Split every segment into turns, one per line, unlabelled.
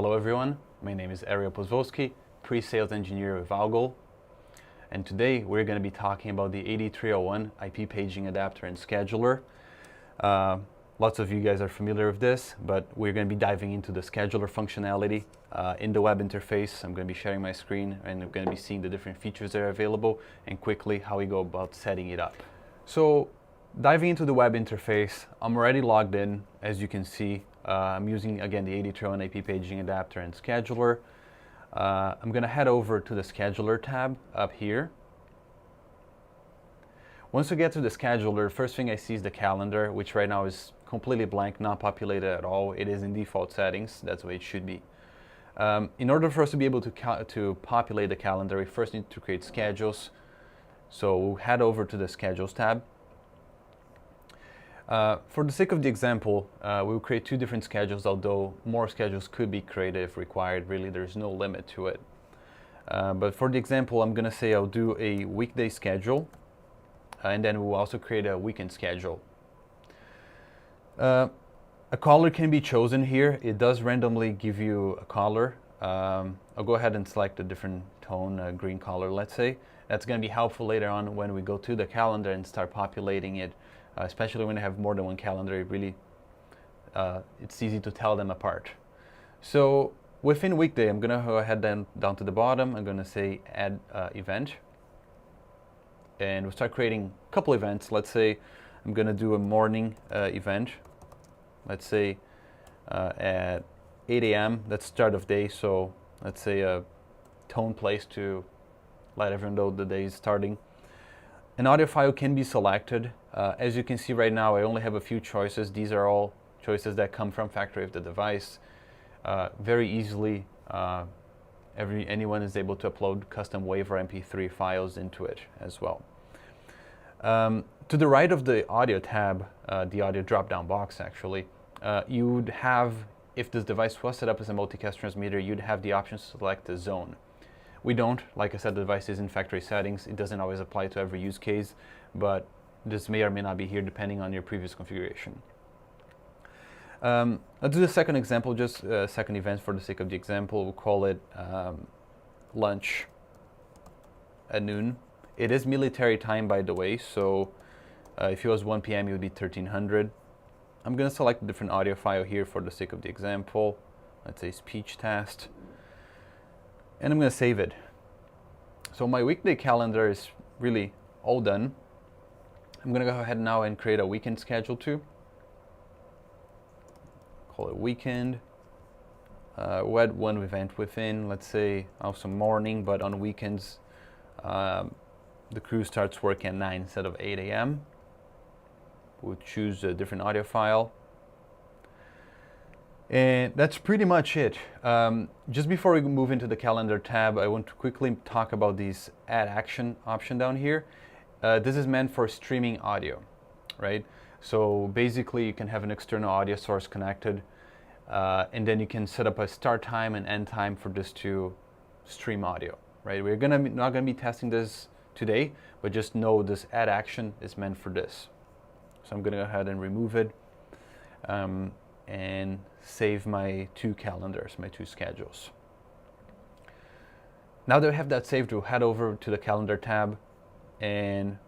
Hello everyone, my name is Ariel pre-sales engineer with Algo, and today we're going to be talking about the 8301 IP paging adapter and scheduler. Lots of you guys are familiar with this, but we're going to be diving into the scheduler functionality in the web interface. I'm going to be sharing my screen and we're going to be seeing the different features that are available and quickly how we go about setting it up. So diving into the web interface, I'm already logged in, as you can see. I'm using, again, the 8301 IP paging adapter and scheduler. I'm going to head over to the scheduler tab up here. Once we get to the scheduler, first thing I see is the calendar, which right now is completely blank, not populated at all. It is in default settings. That's the way it should be. In order for us to be able to populate the calendar, we first need to create schedules. So we'll head over to the schedules tab. For the sake of the example, we'll create two different schedules, although more schedules could be created if required. Really, there's no limit to it. But for the example, I'm going to say I'll do a weekday schedule, and then we'll also create a weekend schedule. A color can be chosen here. It does randomly give you a color. I'll go ahead and select a different tone, green color, let's say. That's going to be helpful later on when we go to the calendar and start populating it. Especially when I have more than one calendar, it's easy to tell them apart. So within weekday, I'm going to go ahead and down to the bottom. I'm going to say add event. And we'll start creating a couple events. Let's say I'm going to do a morning event. Let's say at 8 a.m. That's start of day. So let's say a tone place to let everyone know the day is starting. An audio file can be selected. As you can see right now, I only have a few choices. These are all choices that come from factory of the device. Very easily, anyone is able to upload custom WAV or MP3 files into it as well. To the right of the audio tab, the audio drop-down box actually, you would have, if this device was set up as a multicast transmitter, you'd have the option to select the zone. We don't. Like I said, the device is in factory settings. It doesn't always apply to every use case, but this may or may not be here depending on your previous configuration. I'll do the second example, just a second event for the sake of the example. We'll call it lunch at noon. It is military time, by the way, so if it was 1 p.m., it would be 1300. I'm going to select a different audio file here for the sake of the example. Let's say speech test. And I'm going to save it. So my weekday calendar is really all done. I'm going to go ahead now and create a weekend schedule too. Call it weekend. We'll add one event within, let's say also morning, but on weekends the crew starts work at 9 instead of 8 a.m. We'll choose a different audio file. And that's pretty much it. Just before we move into the calendar tab, I want to quickly talk about this add action option down here. This is meant for streaming audio, right? So basically you can have an external audio source connected and then you can set up a start time and end time for this to stream audio, right? We're not gonna be testing this today, but just know this add action is meant for this. So I'm gonna go ahead and remove it. And save my two calendars, my two schedules. Now that we have that saved, we'll head over to the calendar tab, and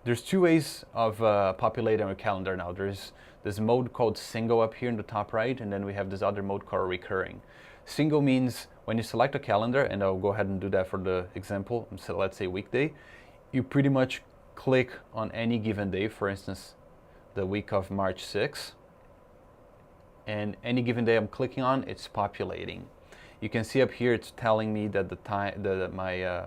there's two ways of populating our calendar now. There's this mode called single up here in the top right, and then we have this other mode called recurring. Single means when you select a calendar, and I'll go ahead and do that for the example, so let's say weekday, you pretty much click on any given day, for instance, the week of March 6th, and any given day I'm clicking on, it's populating. You can see up here it's telling me that my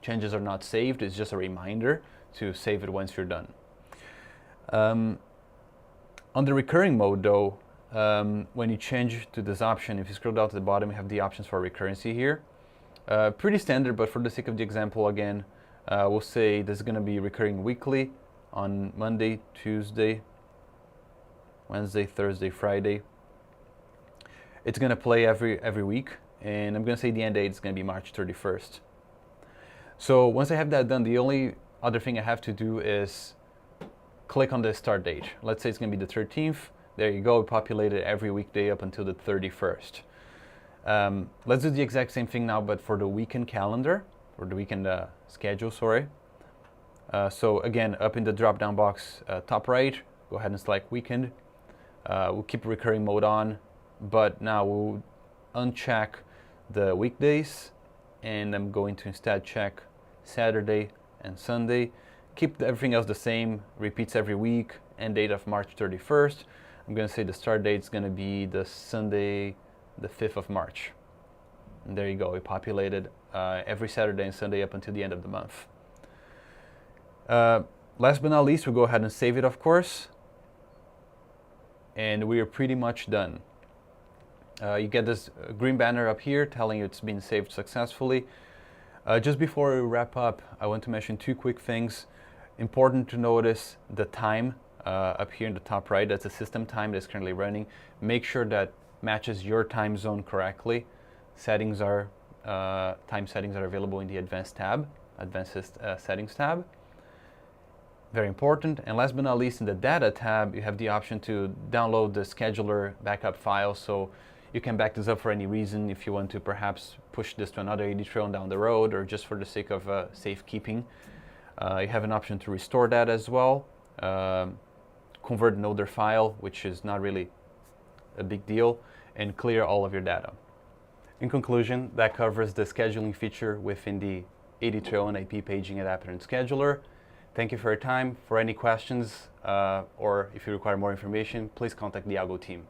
changes are not saved. It's just a reminder to save it once you're done. On the recurring mode though, when you change to this option, if you scroll down to the bottom, you have the options for recurrency here. Pretty standard, but for the sake of the example again, we'll say this is going to be recurring weekly on Monday, Tuesday, Wednesday, Thursday, Friday. It's going to play every week, and I'm going to say the end date is going to be March 31st. So once I have that done, the only other thing I have to do is click on the start date. Let's say it's going to be the 13th. There you go, populated every weekday up until the 31st. Let's do the exact same thing now, but for the weekend calendar, or the weekend schedule, sorry. So again, up in the drop-down box, top right, go ahead and select weekend. We'll keep recurring mode on, but now we'll uncheck the weekdays, and I'm going to instead check Saturday and Sunday. Keep everything else the same, repeats every week, end date of March 31st. I'm going to say the start date is going to be the Sunday, the 5th of March. And there you go, it populated every Saturday and Sunday up until the end of the month. Last but not least, we'll go ahead and save it, of course. And we are pretty much done. You get this green banner up here telling you it's been saved successfully. Just before we wrap up, I want to mention two quick things. Important to notice the time up here in the top right. That's the system time that's currently running. Make sure that matches your time zone correctly. Settings are time settings are available in the advanced settings tab. Very important. And last but not least, in the data tab, you have the option to download the scheduler backup file, so you can back this up for any reason if you want to perhaps push this to another AD trail down the road, or just for the sake of safekeeping. You have an option to restore that as well, convert an older file, which is not really a big deal, and clear all of your data. In conclusion, that covers the scheduling feature within the AD trail and IP paging adapter and scheduler. Thank you for your time. For any questions or if you require more information, please contact the Algo team.